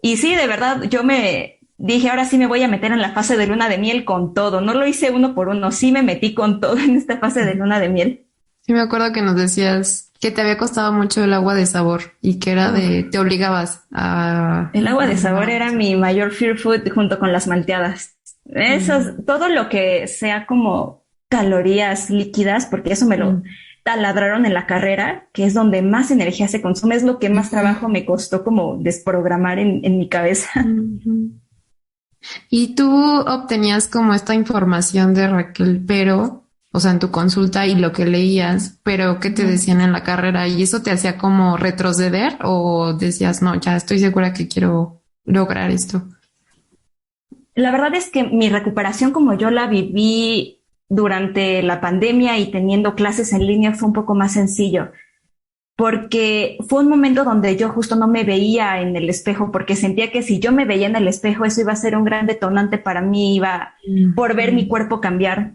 sí, de verdad, yo me dije, ahora sí me voy a meter en la fase de luna de miel con todo. No lo hice uno por uno, sí me metí con todo en esta fase de luna de miel. Sí, me acuerdo que nos decías que te había costado mucho el agua de sabor y que era te obligabas a... El agua de sabor era mi mayor fear food junto con las malteadas. Todo lo que sea como calorías líquidas, porque eso me lo taladraron en la carrera, que es donde más energía se consume, es lo que más trabajo me costó como desprogramar en mi cabeza. Y tú obtenías como esta información de Raquel, pero, o sea, en tu consulta y lo que leías, pero ¿qué te decían en la carrera? ¿Y eso te hacía como retroceder o decías, no, ya estoy segura que quiero lograr esto? La verdad es que mi recuperación como yo la viví durante la pandemia y teniendo clases en línea fue un poco más sencillo, porque fue un momento donde yo justo no me veía en el espejo, porque sentía que si yo me veía en el espejo eso iba a ser un gran detonante para mí, iba por ver mi cuerpo cambiar.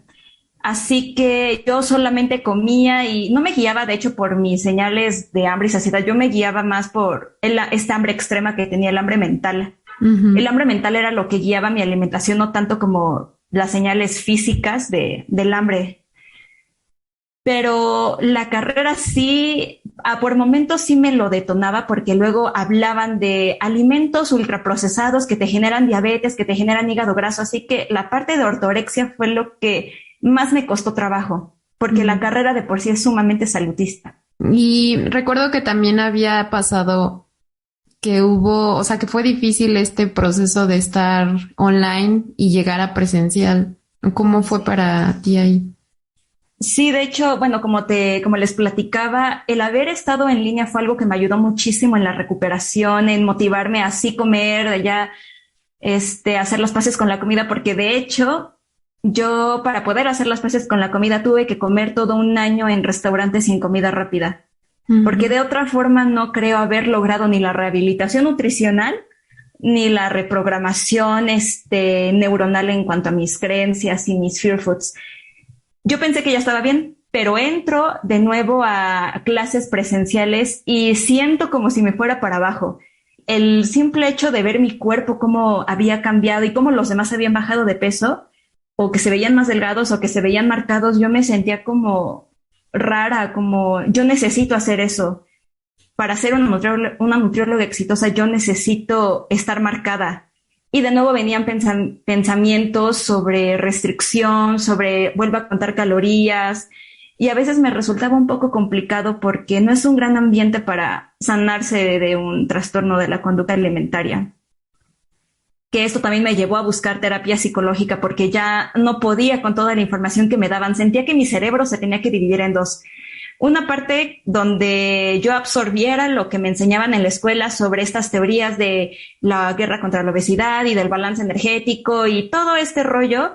Así que yo solamente comía y no me guiaba, de hecho, por mis señales de hambre y saciedad, yo me guiaba más por esta hambre extrema que tenía, el hambre mental. El hambre mental era lo que guiaba mi alimentación, no tanto como las señales físicas del hambre. Pero la carrera sí, por momentos sí me lo detonaba, porque luego hablaban de alimentos ultraprocesados que te generan diabetes, que te generan hígado graso. Así que la parte de ortorexia fue lo que más me costó trabajo, porque la carrera de por sí es sumamente salutista. Y recuerdo que también había pasado que o sea, que fue difícil este proceso de estar online y llegar a presencial. ¿Cómo fue para ti ahí? Sí, de hecho, bueno, como les platicaba, el haber estado en línea fue algo que me ayudó muchísimo en la recuperación, en motivarme a así comer, de ya hacer las paces con la comida, porque de hecho, yo para poder hacer las paces con la comida tuve que comer todo un año en restaurantes sin comida rápida. Porque de otra forma no creo haber logrado ni la rehabilitación nutricional ni la reprogramación neuronal en cuanto a mis creencias y mis fear foods. Yo pensé que ya estaba bien, pero entro de nuevo a clases presenciales y siento como si me fuera para abajo. el simple hecho de ver mi cuerpo, cómo había cambiado y cómo los demás habían bajado de peso, o que se veían más delgados o que se veían marcados, yo me sentía como rara, como yo necesito hacer eso. Para ser una nutrióloga exitosa, yo necesito estar marcada. Y de nuevo venían pensamientos sobre restricción, sobre vuelvo a contar calorías. Y a veces me resultaba un poco complicado porque no es un gran ambiente para sanarse de un trastorno de la conducta alimentaria. Que esto también me llevó a buscar terapia psicológica porque ya no podía con toda la información que me daban. Sentía que mi cerebro se tenía que dividir en dos. Una parte donde yo absorbiera lo que me enseñaban en la escuela sobre estas teorías de la guerra contra la obesidad y del balance energético y todo este rollo,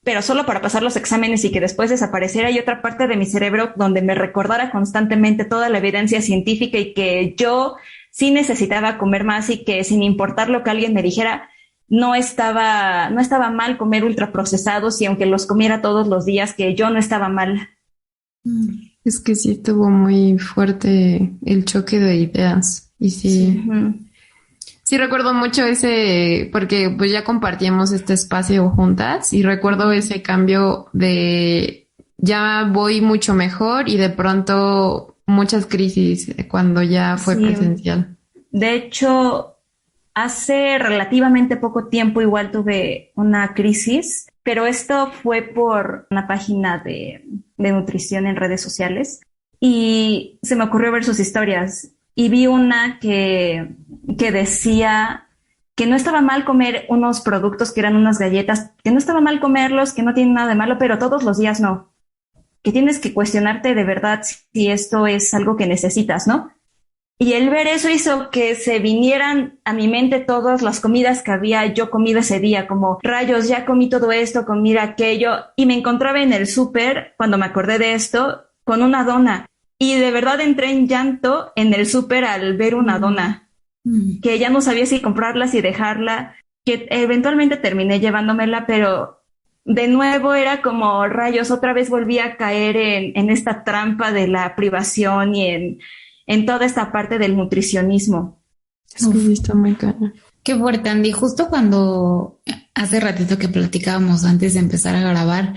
pero solo para pasar los exámenes y que después desapareciera, y otra parte de mi cerebro donde me recordara constantemente toda la evidencia científica y que yo sí necesitaba comer más y que sin importar lo que alguien me dijera, no estaba mal comer ultraprocesados y aunque los comiera todos los días, que yo no estaba mal. Es que sí estuvo muy fuerte el choque de ideas. Y sí, sí recuerdo mucho ese, porque pues ya compartíamos este espacio juntas y recuerdo ese cambio de ya voy mucho mejor y de pronto muchas crisis cuando ya fue presencial. De hecho, hace relativamente poco tiempo igual tuve una crisis, pero esto fue por una página de nutrición en redes sociales y se me ocurrió ver sus historias y vi una que decía que no estaba mal comer unos productos que eran unas galletas, que no estaba mal comerlos, que no tienen nada de malo, pero todos los días no. Que tienes que cuestionarte de verdad si esto es algo que necesitas, ¿no? Y el ver eso hizo que se vinieran a mi mente todas las comidas que había yo comido ese día, como rayos, ya comí todo esto, comí aquello, y me encontraba en el súper, cuando me acordé de esto, con una dona. Y de verdad entré en llanto en el súper al ver una dona, que ya no sabía si comprarla, si dejarla, que eventualmente terminé llevándomela, pero de nuevo era como rayos, otra vez volví a caer en esta trampa de la privación y en toda esta parte del nutricionismo. Es que sí está muy caro. Qué fuerte, Andy. Justo cuando hace ratito que platicábamos antes de empezar a grabar,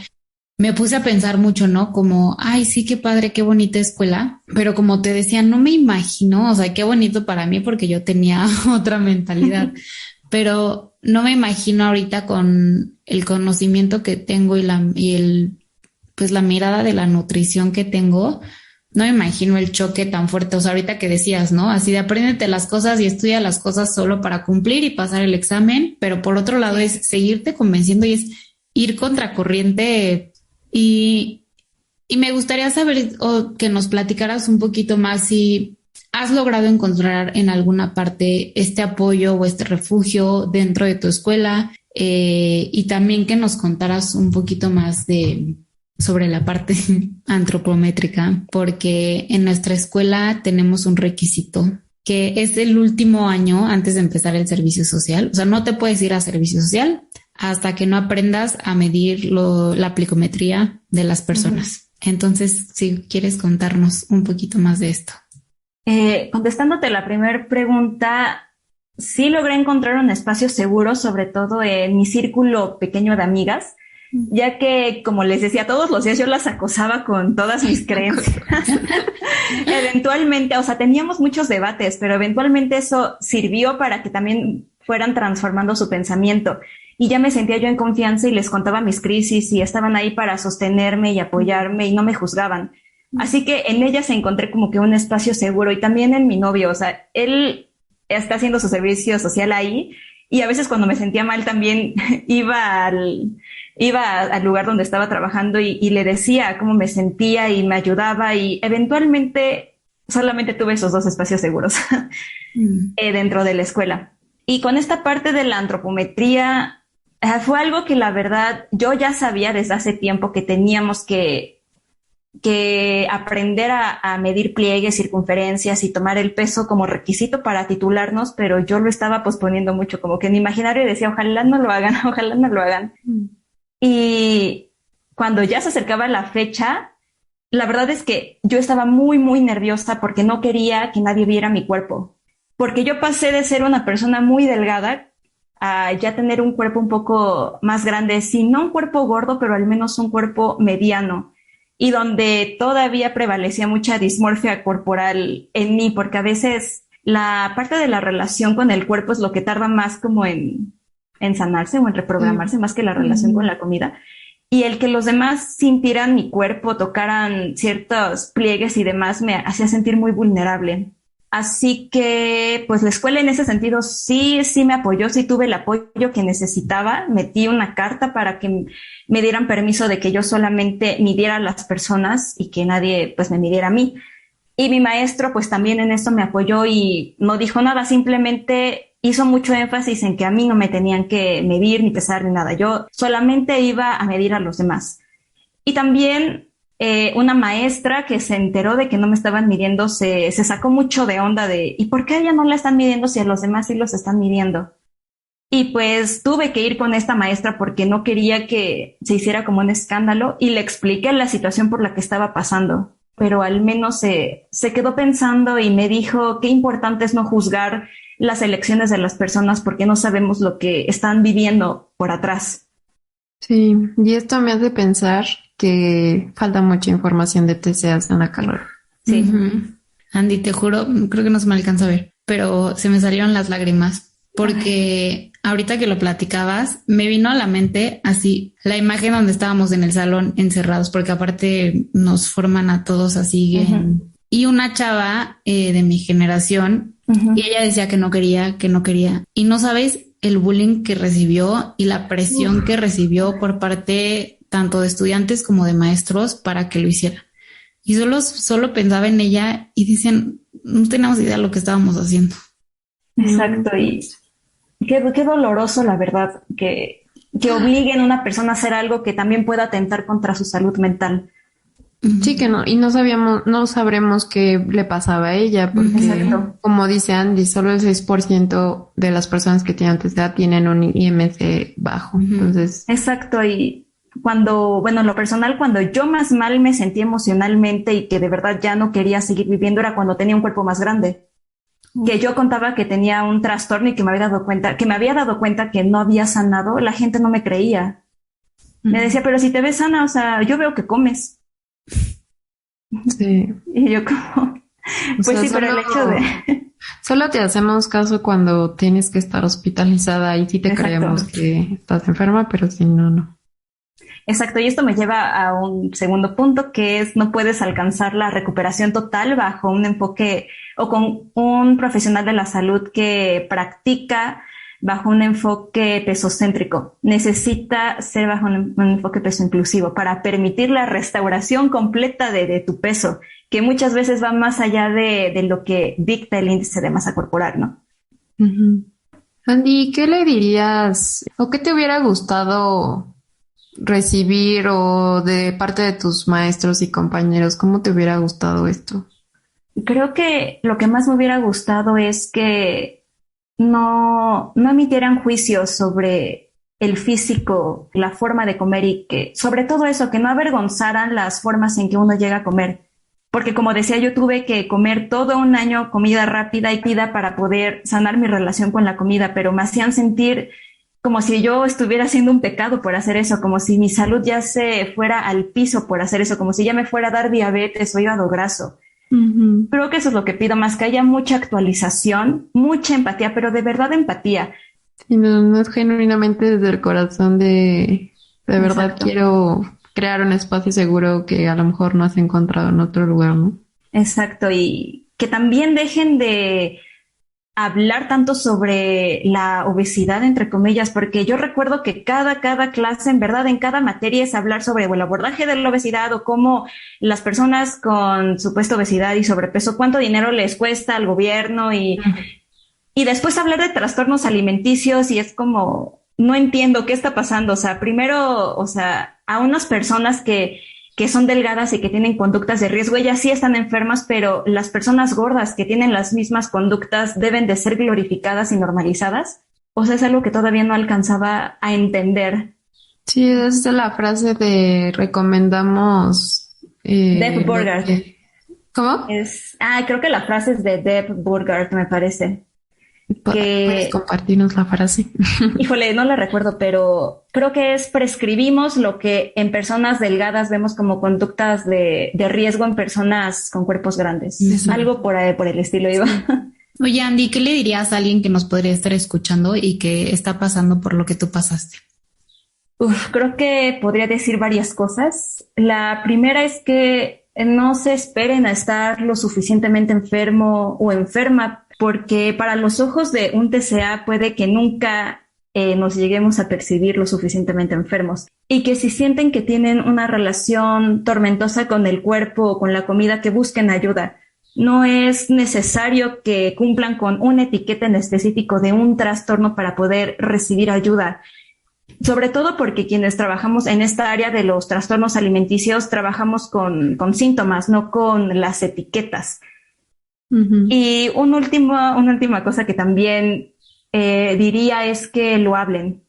me puse a pensar mucho, ¿no? Como, ay, sí, qué padre, qué bonita escuela. Pero como te decía, no me imagino, o sea, qué bonito para mí porque yo tenía otra mentalidad. Pero no me imagino ahorita con el conocimiento que tengo pues la mirada de la nutrición que tengo. No me imagino el choque tan fuerte. O sea, ahorita que decías, ¿no? Así de apréndete las cosas y estudia las cosas solo para cumplir y pasar el examen. Pero por otro lado es seguirte convenciendo y es ir contracorriente. Y me gustaría saber o que nos platicaras un poquito más si has logrado encontrar en alguna parte este apoyo o este refugio dentro de tu escuela y también que nos contaras un poquito más sobre la parte antropométrica, porque en nuestra escuela tenemos un requisito que es el último año antes de empezar el servicio social. O sea, no te puedes ir a servicio social hasta que no aprendas a medir la plicometría de las personas. Entonces, si quieres contarnos un poquito más de esto. Contestándote la primera pregunta, sí logré encontrar un espacio seguro, sobre todo en mi círculo pequeño de amigas, ya que, como les decía, todos los días yo las acosaba con todas mis creencias. Eventualmente, o sea, teníamos muchos debates, pero eventualmente eso sirvió para que también fueran transformando su pensamiento. Y ya me sentía yo en confianza y les contaba mis crisis y estaban ahí para sostenerme y apoyarme y no me juzgaban. Así que en ellas encontré como que un espacio seguro y también en mi novio, o sea, él está haciendo su servicio social ahí y a veces cuando me sentía mal también iba al lugar donde estaba trabajando y le decía cómo me sentía y me ayudaba y eventualmente solamente tuve esos dos espacios seguros dentro de la escuela. Y con esta parte de la antropometría fue algo que la verdad yo ya sabía desde hace tiempo que teníamos que aprender a medir pliegues, circunferencias y tomar el peso como requisito para titularnos, pero yo lo estaba posponiendo mucho, como que en mi imaginario decía, ojalá no lo hagan, ojalá no lo hagan. Y cuando ya se acercaba la fecha, la verdad es que yo estaba muy, muy nerviosa porque no quería que nadie viera mi cuerpo. porque yo pasé de ser una persona muy delgada a ya tener un cuerpo un poco más grande, si no un cuerpo gordo, pero al menos un cuerpo mediano, y donde todavía prevalecía mucha dismorfia corporal en mí, porque a veces la parte de la relación con el cuerpo es lo que tarda más como en sanarse o en reprogramarse, más que la relación con la comida. Y el que los demás sintieran mi cuerpo, tocaran ciertos pliegues y demás, me hacía sentir muy vulnerable. Así que, pues la escuela en ese sentido sí me apoyó, sí tuve el apoyo que necesitaba. Metí una carta para que me dieran permiso de que yo solamente midiera a las personas y que nadie pues me midiera a mí. Y mi maestro pues también en esto me apoyó y no dijo nada, simplemente hizo mucho énfasis en que a mí no me tenían que medir ni pesar ni nada. Yo solamente iba a medir a los demás. Y también una maestra que se enteró de que no me estaban midiendo se sacó mucho de onda de ¿y por qué a ella no la están midiendo si a los demás sí los están midiendo? Y pues tuve que ir con esta maestra porque no quería que se hiciera como un escándalo y le expliqué la situación por la que estaba pasando. Pero al menos se quedó pensando y me dijo qué importante es no juzgar las elecciones de las personas porque no sabemos lo que están viviendo por atrás. Sí, y esto me hace pensar que falta mucha información de TCAs en la carrera. Sí. Andy, te juro, creo que no se me alcanza a ver, pero se me salieron las lágrimas porque ahorita que lo platicabas, me vino a la mente así la imagen donde estábamos en el salón encerrados, porque aparte nos forman a todos así. Y una chava de mi generación, y ella decía que no quería. Y no sabes el bullying que recibió y la presión que recibió por parte tanto de estudiantes como de maestros para que lo hiciera. Y solo pensaba en ella y dicen, no teníamos idea de lo que estábamos haciendo. Exacto, y qué doloroso, la verdad, que obliguen a una persona a hacer algo que también pueda atentar contra su salud mental. Sí, que no, y no sabremos qué le pasaba a ella, porque Exacto. como dice Andy, solo el 6% de las personas que tienen TCA tienen un IMC bajo. Entonces, exacto, y en lo personal, cuando yo más mal me sentí emocionalmente y que de verdad ya no quería seguir viviendo era cuando tenía un cuerpo más grande. Que yo contaba que tenía un trastorno y que me había dado cuenta que no había sanado, la gente no me creía. Me decía, pero si te ves sana, o sea, yo veo que comes. sí. Y yo como, pues sí, pero el hecho de... Solo te hacemos caso cuando tienes que estar hospitalizada y sí te creemos que estás enferma, pero si no, no. Exacto, y esto me lleva a un segundo punto, que es no puedes alcanzar la recuperación total bajo un enfoque o con un profesional de la salud que practica bajo un enfoque pesocéntrico. Necesita ser bajo un enfoque peso inclusivo para permitir la restauración completa de tu peso, que muchas veces va más allá de lo que dicta el índice de masa corporal, ¿no? Andy, ¿qué le dirías o qué te hubiera gustado recibir o de parte de tus maestros y compañeros? ¿Cómo te hubiera gustado esto? Creo que lo que más me hubiera gustado es que no emitieran juicios sobre el físico, la forma de comer y que, sobre todo eso, que no avergonzaran las formas en que uno llega a comer. Porque como decía, yo tuve que comer todo un año comida rápida y pida para poder sanar mi relación con la comida, pero me hacían sentir como si yo estuviera haciendo un pecado por hacer eso, como si mi salud ya se fuera al piso por hacer eso, como si ya me fuera a dar diabetes o hígado graso. Creo que eso es lo que pido más, que haya mucha actualización, mucha empatía, pero de verdad empatía. Sí, no es genuinamente desde el corazón de verdad Exacto. quiero crear un espacio seguro que a lo mejor no has encontrado en otro lugar, ¿no? Exacto, y que también dejen de hablar tanto sobre la obesidad, entre comillas, porque yo recuerdo que cada clase, en verdad, en cada materia es hablar sobre el abordaje de la obesidad o cómo las personas con supuesta obesidad y sobrepeso, cuánto dinero les cuesta al gobierno y después hablar de trastornos alimenticios y es como, no entiendo qué está pasando. O sea, primero, o sea, a unas personas que son delgadas y que tienen conductas de riesgo, ellas sí están enfermas, pero las personas gordas que tienen las mismas conductas deben de ser glorificadas y normalizadas. O sea, es algo que todavía no alcanzaba a entender. Sí, es de la frase de recomendamos... Deb Burgard. ¿Cómo? Creo que la frase es de Deb Burgard, me parece. ¿Puedes compartirnos la frase? Híjole, no la recuerdo, pero creo que es prescribimos lo que en personas delgadas vemos como conductas de riesgo en personas con cuerpos grandes. Eso. Algo por ahí, por el estilo iba. Oye, Andy, ¿qué le dirías a alguien que nos podría estar escuchando y que está pasando por lo que tú pasaste? Creo que podría decir varias cosas. La primera es que no se esperen a estar lo suficientemente enfermo o enferma, porque para los ojos de un TCA puede que nunca nos lleguemos a percibir lo suficientemente enfermos. Y que si sienten que tienen una relación tormentosa con el cuerpo o con la comida, que busquen ayuda. No es necesario que cumplan con una etiqueta en específico de un trastorno para poder recibir ayuda. Sobre todo porque quienes trabajamos en esta área de los trastornos alimenticios trabajamos con síntomas, no con las etiquetas. Uh-huh. Y una última cosa que también diría es que lo hablen.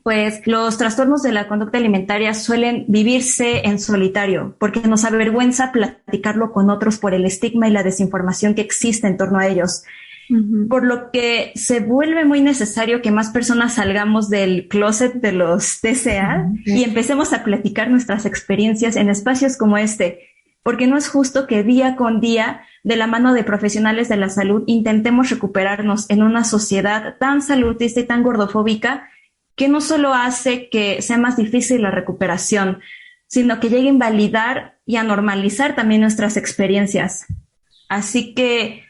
Pues los trastornos de la conducta alimentaria suelen vivirse en solitario porque nos avergüenza platicarlo con otros por el estigma y la desinformación que existe en torno a ellos. Uh-huh. Por lo que se vuelve muy necesario que más personas salgamos del closet de los TCA uh-huh. y empecemos a platicar nuestras experiencias en espacios como este, porque no es justo que día con día, de la mano de profesionales de la salud, intentemos recuperarnos en una sociedad tan saludista y tan gordofóbica que no solo hace que sea más difícil la recuperación, sino que llegue a invalidar y a normalizar también nuestras experiencias. Así que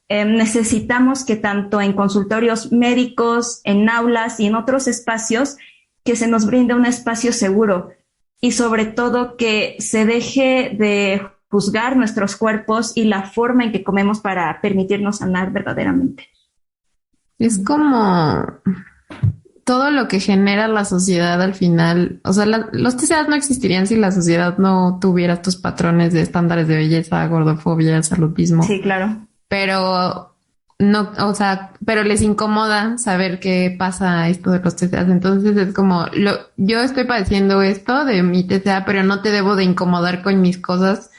necesitamos que tanto en consultorios médicos, en aulas y en otros espacios, que se nos brinde un espacio seguro y sobre todo que se deje de juzgar nuestros cuerpos y la forma en que comemos para permitirnos sanar verdaderamente. Es como todo lo que genera la sociedad al final, o sea, los TCAs no existirían si la sociedad no tuviera estos patrones de estándares de belleza, gordofobia, saludismo. Sí, claro. Pero no, o sea, pero les incomoda saber qué pasa esto de los TCAs. Entonces es como, yo estoy padeciendo esto de mi TCA, pero no te debo de incomodar con mis cosas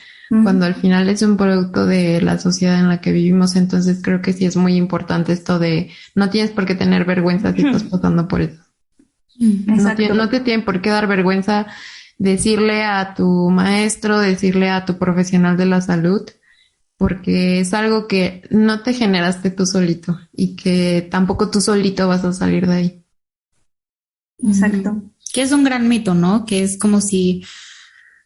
cuando al final es un producto de la sociedad en la que vivimos. Entonces creo que sí es muy importante esto de no tienes por qué tener vergüenza si estás pasando por eso. No te tienen por qué dar vergüenza decirle a tu maestro, decirle a tu profesional de la salud, porque es algo que no te generaste tú solito y que tampoco tú solito vas a salir de ahí. Exacto. Que es un gran mito, ¿no? Que es como si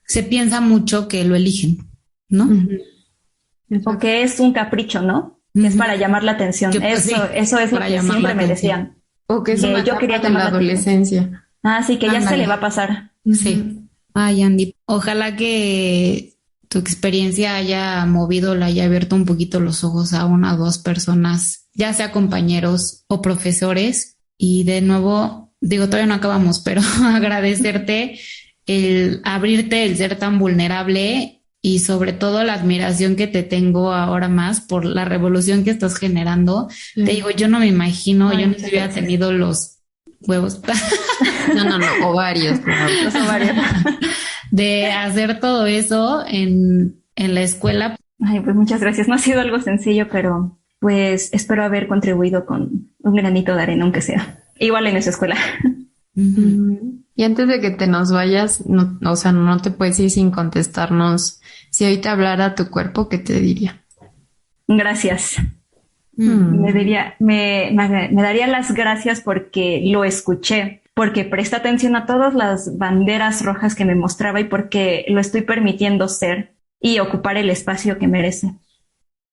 se piensa mucho que lo eligen, ¿no? Uh-huh. O que es un capricho, ¿no? Uh-huh. Que es para llamar la atención. Eso es lo que siempre me decían. O que es una etapa de la adolescencia. Sí, que ya se le va a pasar. Sí. Uh-huh. Ay, Andy, ojalá que tu experiencia haya movido, le haya abierto un poquito los ojos a una o dos personas, ya sea compañeros o profesores. Y de nuevo, todavía no acabamos, pero agradecerte el abrirte, el ser tan vulnerable y sobre todo la admiración que te tengo ahora más por la revolución que estás generando. Sí. Te digo, yo no me imagino, yo no hubiera tenido los huevos. No, ovarios. Los ovarios. De hacer todo eso en la escuela. Ay, pues muchas gracias. No ha sido algo sencillo, pero pues espero haber contribuido con un granito de arena, aunque sea. Igual en esa escuela. Uh-huh. Y antes de que te nos vayas, no te puedes ir sin contestarnos. Si hoy te hablara tu cuerpo, ¿qué te diría? Gracias. Me daría las gracias porque lo escuché, porque presté atención a todas las banderas rojas que me mostraba y porque lo estoy permitiendo ser y ocupar el espacio que merece.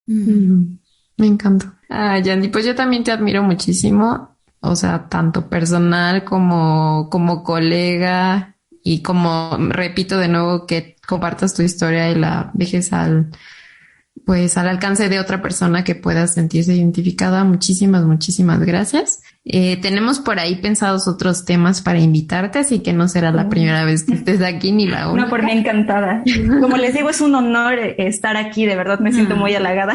Me encanta. Yandy, pues yo también te admiro muchísimo. O sea, tanto personal como colega y como, repito de nuevo, que compartas tu historia y la dejes al alcance de otra persona que pueda sentirse identificada. Muchísimas, muchísimas gracias. Tenemos por ahí pensados otros temas para invitarte, así que no será la primera vez que estés aquí ni la única. No, por mí encantada. Como les digo, es un honor estar aquí, de verdad me siento muy halagada.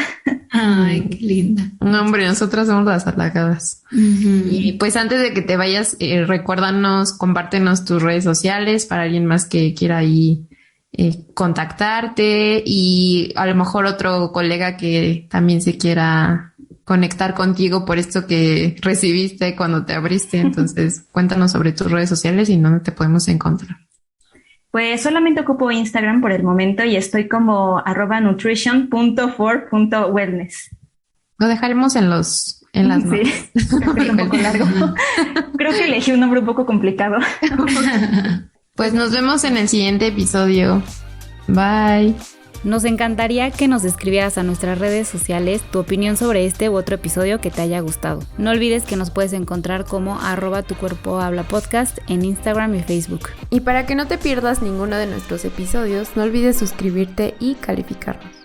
Ay, qué linda. No, hombre, nosotras somos las halagadas. Uh-huh. Y pues antes de que te vayas, recuérdanos, compártenos tus redes sociales para alguien más que quiera ahí contactarte y a lo mejor otro colega que también se quiera conectar contigo por esto que recibiste cuando te abriste. Entonces, cuéntanos sobre tus redes sociales y dónde te podemos encontrar. Pues solamente ocupo Instagram por el momento y estoy como @nutrition.for.wellness. Lo dejaremos en las notas. Sí, es un poco largo. Creo que elegí un nombre un poco complicado. Pues nos vemos en el siguiente episodio. Bye. Nos encantaría que nos escribieras a nuestras redes sociales tu opinión sobre este u otro episodio que te haya gustado. No olvides que nos puedes encontrar como @tucuerpohablapodcast en Instagram y Facebook. Y para que no te pierdas ninguno de nuestros episodios, no olvides suscribirte y calificarnos.